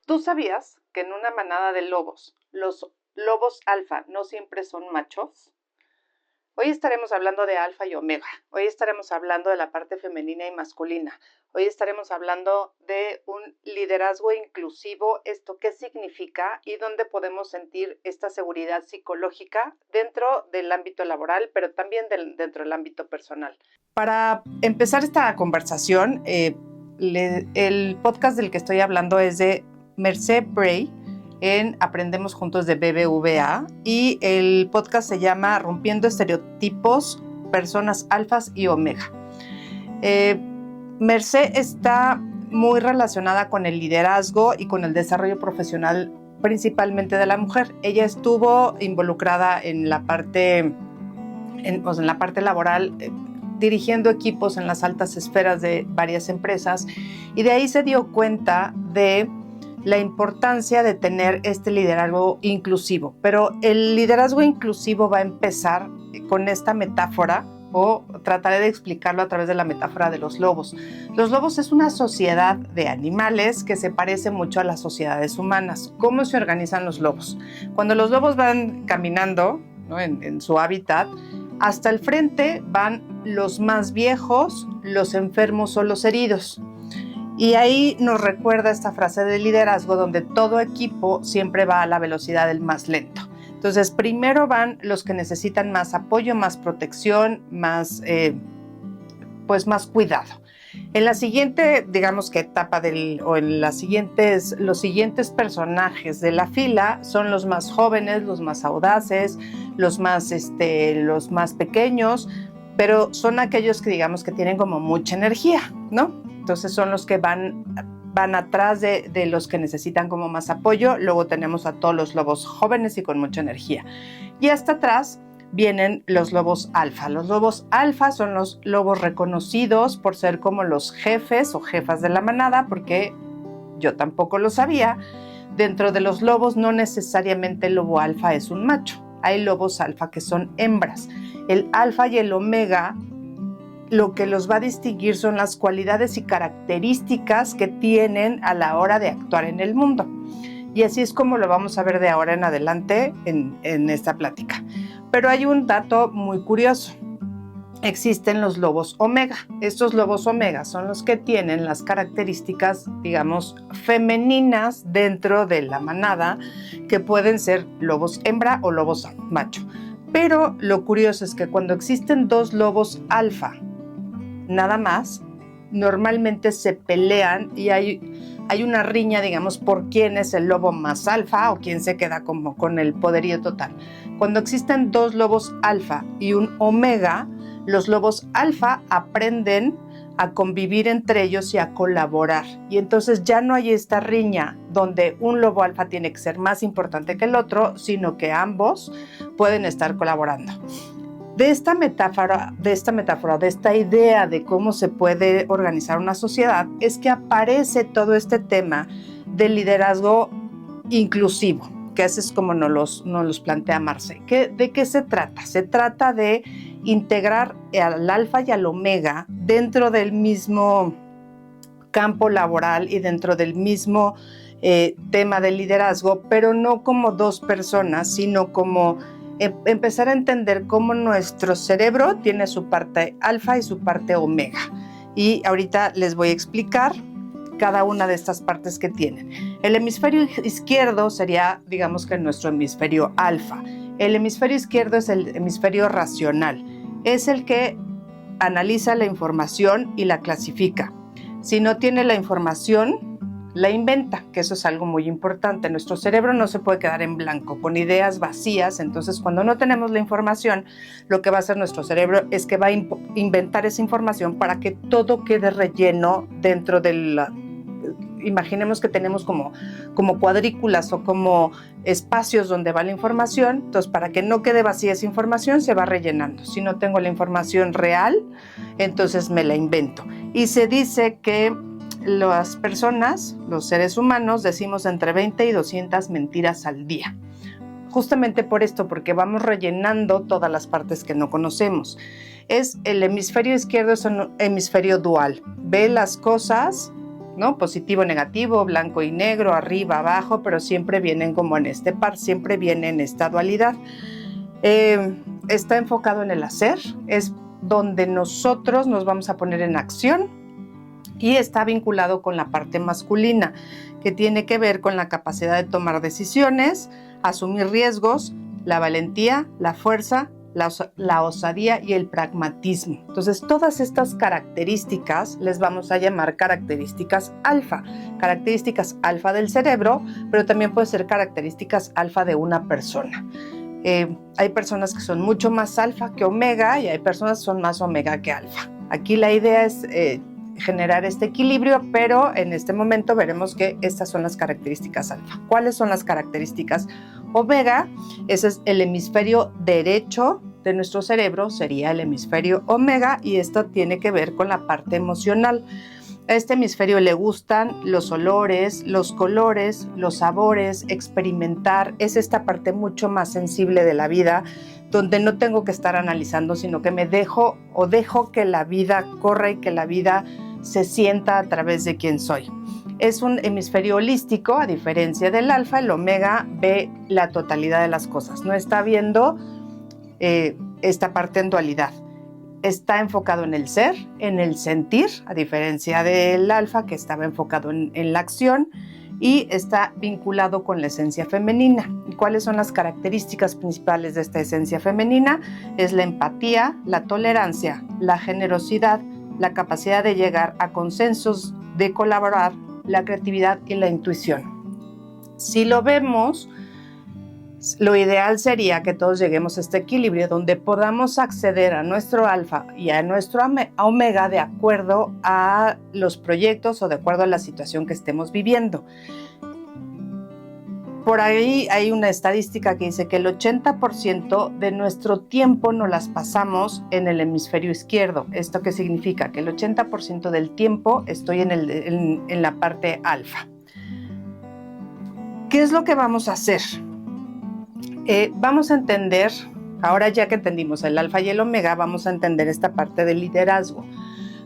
¿Tú sabías que en una manada de lobos, los lobos alfa no siempre son machos? Hoy estaremos hablando de alfa y omega. Hoy estaremos hablando de la parte femenina y masculina. Hoy estaremos hablando de un liderazgo inclusivo, esto qué significa y dónde podemos sentir esta seguridad psicológica dentro del ámbito laboral, pero también dentro del ámbito personal. Para empezar esta conversación, el podcast del que estoy hablando es de Mercé Bray en Aprendemos Juntos de BBVA y el podcast se llama Rompiendo Estereotipos, Personas Alfas y Omega. Mercé está muy relacionada con el liderazgo y con el desarrollo profesional principalmente de la mujer. Ella estuvo involucrada en la parte laboral, dirigiendo equipos en las altas esferas de varias empresas, y de ahí se dio cuenta de la importancia de tener este liderazgo inclusivo. Pero el liderazgo inclusivo va a empezar con esta metáfora, o trataré de explicarlo a través de la metáfora de los lobos. Los lobos es una sociedad de animales que se parece mucho a las sociedades humanas. ¿Cómo se organizan los lobos? Cuando los lobos van caminando, ¿no?, en su hábitat, hasta el frente van los más viejos, los enfermos o los heridos. Y ahí nos recuerda esta frase de liderazgo donde todo equipo siempre va a la velocidad del más lento. Entonces, primero van los que necesitan más apoyo, más protección, más cuidado. En la siguiente, digamos que etapa los siguientes personajes de la fila son los más jóvenes, los más audaces, los más pequeños, pero son aquellos que digamos que tienen como mucha energía, ¿no? Entonces son los que van atrás de los que necesitan como más apoyo. Luego tenemos a todos los lobos jóvenes y con mucha energía. Y hasta atrás vienen los lobos alfa. Los lobos alfa son los lobos reconocidos por ser como los jefes o jefas de la manada, porque yo tampoco lo sabía. Dentro de los lobos no necesariamente el lobo alfa es un macho. Hay lobos alfa que son hembras. El alfa y el omega, lo que los va a distinguir son las cualidades y características que tienen a la hora de actuar en el mundo. Y así es como lo vamos a ver de ahora en adelante en esta plática. Pero hay un dato muy curioso. Existen los lobos omega. Estos lobos omega son los que tienen las características, digamos, femeninas dentro de la manada, que pueden ser lobos hembra o lobos macho. Pero lo curioso es que cuando existen dos lobos alfa, nada más, normalmente se pelean y hay una riña, digamos, por quién es el lobo más alfa o quién se queda como con el poderío total. Cuando existen dos lobos alfa y un omega, los lobos alfa aprenden a convivir entre ellos y a colaborar. Y entonces ya no hay esta riña donde un lobo alfa tiene que ser más importante que el otro, sino que ambos pueden estar colaborando. De esta metáfora, de esta idea de cómo se puede organizar una sociedad, es que aparece todo este tema del liderazgo inclusivo, que ese es como nos los plantea Mercé. ¿De qué se trata? Se trata de integrar al alfa y al omega dentro del mismo campo laboral y dentro del mismo tema del liderazgo, pero no como dos personas, sino como empezar a entender cómo nuestro cerebro tiene su parte alfa y su parte omega. Y ahorita les voy a explicar cada una de estas partes que tienen. El hemisferio izquierdo sería, digamos que nuestro hemisferio alfa. El hemisferio izquierdo es el hemisferio racional. Es el que analiza la información y la clasifica. Si no tiene la información, la inventa, que eso es algo muy importante. Nuestro cerebro no se puede quedar en blanco, con ideas vacías. Entonces, cuando no tenemos la información, lo que va a hacer nuestro cerebro es que va a inventar esa información para que todo quede relleno dentro de la... Imaginemos que tenemos como cuadrículas o como espacios donde va la información. Entonces, para que no quede vacía esa información, se va rellenando. Si no tengo la información real, entonces me la invento. Y se dice que las personas, los seres humanos, decimos entre 20 y 200 mentiras al día. Justamente por esto, porque vamos rellenando todas las partes que no conocemos. El hemisferio izquierdo es un hemisferio dual. Ve las cosas ¿no? Positivo, negativo, blanco y negro, arriba, abajo, pero siempre vienen como en este par, siempre viene en esta dualidad. Está enfocado en el hacer, es donde nosotros nos vamos a poner en acción, y está vinculado con la parte masculina, que tiene que ver con la capacidad de tomar decisiones, asumir riesgos, la valentía, la fuerza, la osadía y el pragmatismo. Entonces, todas estas características les vamos a llamar características alfa del cerebro, pero también puede ser características alfa de una persona. Hay personas que son mucho más alfa que omega, y hay personas que son más omega que alfa. Aquí la idea es generar este equilibrio, pero en este momento veremos que estas son las características alfa. ¿Cuáles son las características omega? Ese es el hemisferio derecho de nuestro cerebro, sería el hemisferio omega, y esto tiene que ver con la parte emocional. A este hemisferio le gustan los olores, los colores, los sabores, experimentar. Es esta parte mucho más sensible de la vida, donde no tengo que estar analizando, sino que me dejo que la vida corra y que la vida se sienta a través de quién soy. Es un hemisferio holístico, a diferencia del alfa. El omega ve la totalidad de las cosas, no está viendo esta parte en dualidad. Está enfocado en el ser, en el sentir, a diferencia del alfa, que estaba enfocado en la acción, y está vinculado con la esencia femenina. ¿Y cuáles son las características principales de esta esencia femenina? Es la empatía, la tolerancia, la generosidad, la capacidad de llegar a consensos, de colaborar, la creatividad y la intuición. Si lo vemos, lo ideal sería que todos lleguemos a este equilibrio donde podamos acceder a nuestro alfa y a nuestro omega de acuerdo a los proyectos o de acuerdo a la situación que estemos viviendo. Por ahí hay una estadística que dice que el 80% de nuestro tiempo nos las pasamos en el hemisferio izquierdo. ¿Esto qué significa? Que el 80% del tiempo estoy en la parte alfa. ¿Qué es lo que vamos a hacer? Vamos a entender, ahora ya que entendimos el alfa y el omega, vamos a entender esta parte del liderazgo.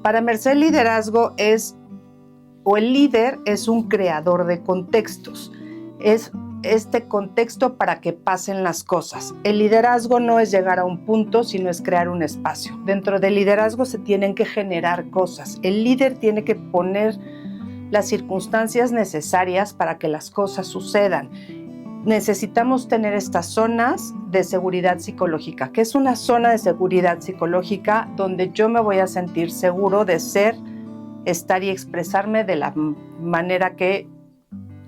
Para Merced, el liderazgo el líder es un creador de contextos. Es este contexto para que pasen las cosas. El liderazgo no es llegar a un punto, sino es crear un espacio. Dentro del liderazgo se tienen que generar cosas. El líder tiene que poner las circunstancias necesarias para que las cosas sucedan. Necesitamos tener estas zonas de seguridad psicológica. ¿Qué es una zona de seguridad psicológica? Donde yo me voy a sentir seguro de ser, estar y expresarme de la manera que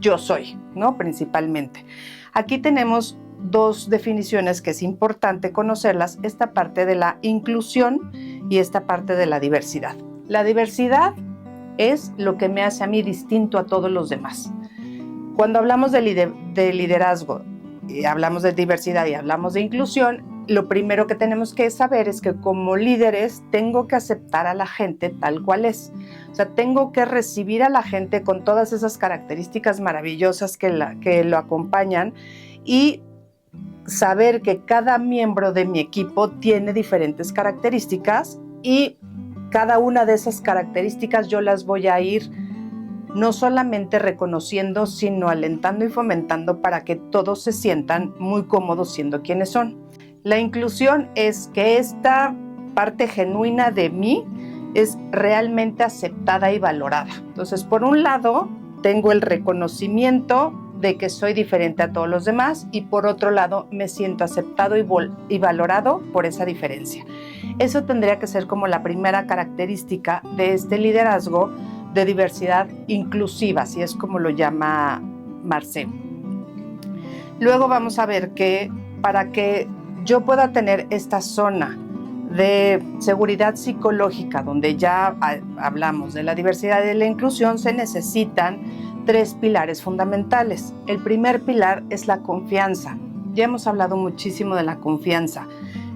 yo soy, ¿no? Principalmente. Aquí tenemos dos definiciones que es importante conocerlas, esta parte de la inclusión y esta parte de la diversidad. La diversidad es lo que me hace a mí distinto a todos los demás. Cuando hablamos de liderazgo, hablamos de diversidad y hablamos de inclusión, lo primero que tenemos que saber es que como líderes tengo que aceptar a la gente tal cual es. O sea, tengo que recibir a la gente con todas esas características maravillosas que lo acompañan y saber que cada miembro de mi equipo tiene diferentes características y cada una de esas características yo las voy a ir no solamente reconociendo, sino alentando y fomentando para que todos se sientan muy cómodos siendo quienes son. La inclusión es que esta parte genuina de mí es realmente aceptada y valorada. Entonces, por un lado, tengo el reconocimiento de que soy diferente a todos los demás y por otro lado, me siento aceptado y valorado por esa diferencia. Eso tendría que ser como la primera característica de este liderazgo de diversidad inclusiva, así es como lo llama Merced. Luego vamos a ver que para que yo pueda tener esta zona de seguridad psicológica, donde ya hablamos de la diversidad y de la inclusión, se necesitan 3 pilares fundamentales. El primer pilar es la confianza. Ya hemos hablado muchísimo de la confianza.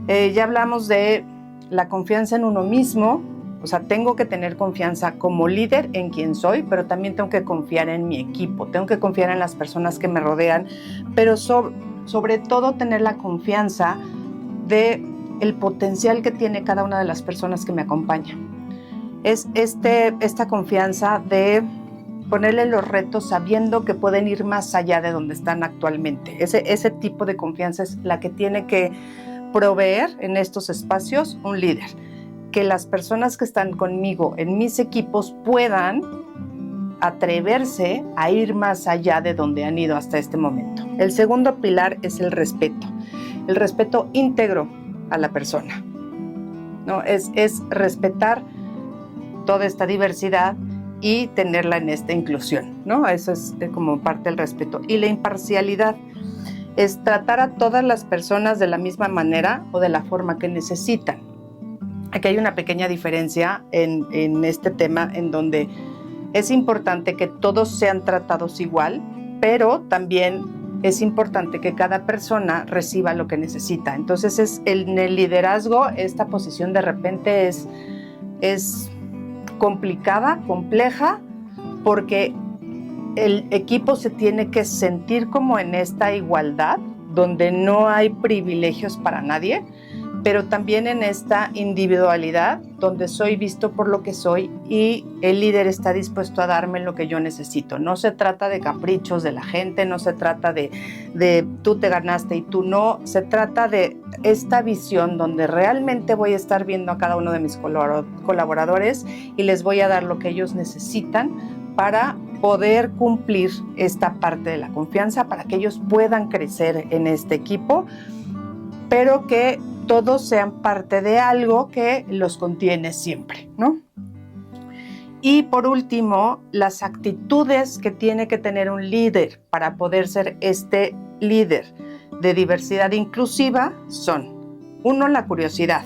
Ya hablamos de la confianza en uno mismo. O sea, tengo que tener confianza como líder en quien soy, pero también tengo que confiar en mi equipo, tengo que confiar en las personas que me rodean, pero sobre todo tener la confianza de el potencial que tiene cada una de las personas que me acompañan. Es esta confianza de ponerle los retos sabiendo que pueden ir más allá de donde están actualmente. Ese tipo de confianza es la que tiene que proveer en estos espacios un líder. Que las personas que están conmigo en mis equipos puedan atreverse a ir más allá de donde han ido hasta este momento. El segundo pilar es el respeto íntegro a la persona, ¿no? Es respetar toda esta diversidad y tenerla en esta inclusión, ¿no? Eso es como parte del respeto. Y la imparcialidad es tratar a todas las personas de la misma manera o de la forma que necesitan. Aquí hay una pequeña diferencia en este tema en donde es importante que todos sean tratados igual, pero también es importante que cada persona reciba lo que necesita. Entonces, en el liderazgo, esta posición de repente es complicada, compleja, porque el equipo se tiene que sentir como en esta igualdad, donde no hay privilegios para nadie, pero también en esta individualidad donde soy visto por lo que soy y el líder está dispuesto a darme lo que yo necesito. No se trata de caprichos de la gente, no se trata de tú te ganaste y tú no, se trata de esta visión donde realmente voy a estar viendo a cada uno de mis colaboradores y les voy a dar lo que ellos necesitan para poder cumplir esta parte de la confianza, para que ellos puedan crecer en este equipo, pero que todos sean parte de algo que los contiene siempre, ¿no? Y por último, las actitudes que tiene que tener un líder para poder ser este líder de diversidad inclusiva son, uno, la curiosidad.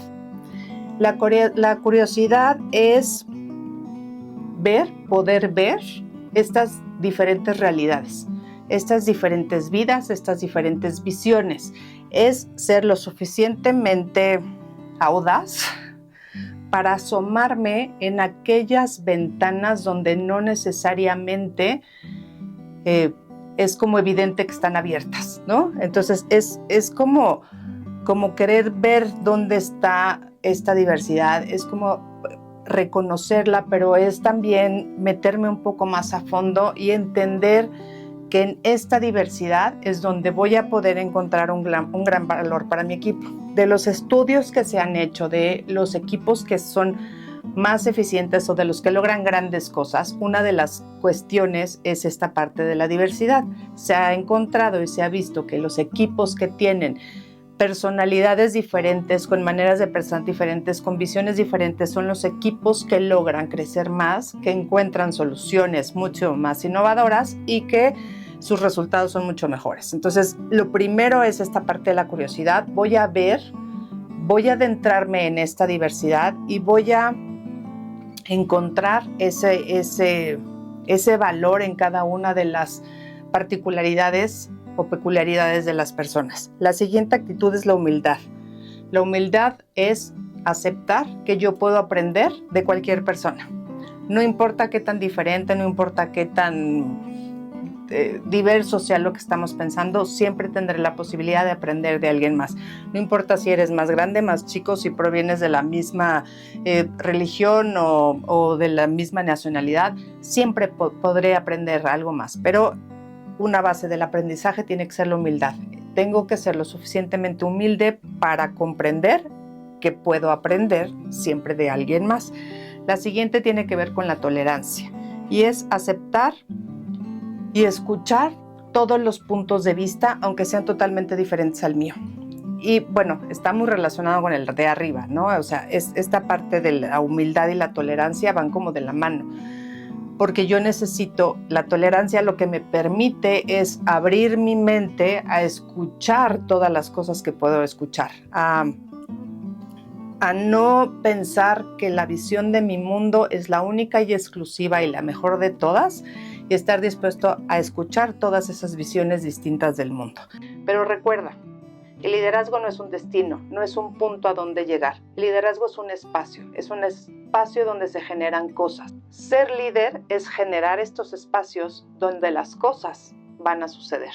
La curiosidad es poder ver estas diferentes realidades, estas diferentes vidas, estas diferentes visiones. Es ser lo suficientemente audaz para asomarme en aquellas ventanas donde no necesariamente es como evidente que están abiertas, ¿no? Entonces es como querer ver dónde está esta diversidad, es como reconocerla, pero es también meterme un poco más a fondo y entender que en esta diversidad es donde voy a poder encontrar un gran valor para mi equipo. De los estudios que se han hecho, de los equipos que son más eficientes o de los que logran grandes cosas, una de las cuestiones es esta parte de la diversidad. Se ha encontrado y se ha visto que los equipos que tienen personalidades diferentes, con maneras de pensar diferentes, con visiones diferentes, son los equipos que logran crecer más, que encuentran soluciones mucho más innovadoras y que sus resultados son mucho mejores. Entonces, lo primero es esta parte de la curiosidad. Voy a adentrarme en esta diversidad y voy a encontrar ese valor en cada una de las particularidades o peculiaridades de las personas. La siguiente actitud es la humildad. La humildad es aceptar que yo puedo aprender de cualquier persona. No importa qué tan diferente, no importa qué tan diverso sea lo que estamos pensando, siempre tendré la posibilidad de aprender de alguien más. No importa si eres más grande, más chico, si provienes de la misma religión o de la misma nacionalidad, siempre podré aprender algo más. Pero una base del aprendizaje tiene que ser la humildad. Tengo que ser lo suficientemente humilde para comprender que puedo aprender siempre de alguien más. La siguiente tiene que ver con la tolerancia y es aceptar y escuchar todos los puntos de vista, aunque sean totalmente diferentes al mío. Y bueno, está muy relacionado con el de arriba, ¿no? O sea, esta parte de la humildad y la tolerancia van como de la mano, porque yo necesito la tolerancia, lo que me permite es abrir mi mente a escuchar todas las cosas que puedo escuchar, a no pensar que la visión de mi mundo es la única y exclusiva y la mejor de todas, y estar dispuesto a escuchar todas esas visiones distintas del mundo. Pero recuerda, el liderazgo no es un destino, no es un punto a donde llegar. El liderazgo es un espacio donde se generan cosas. Ser líder es generar estos espacios donde las cosas van a suceder.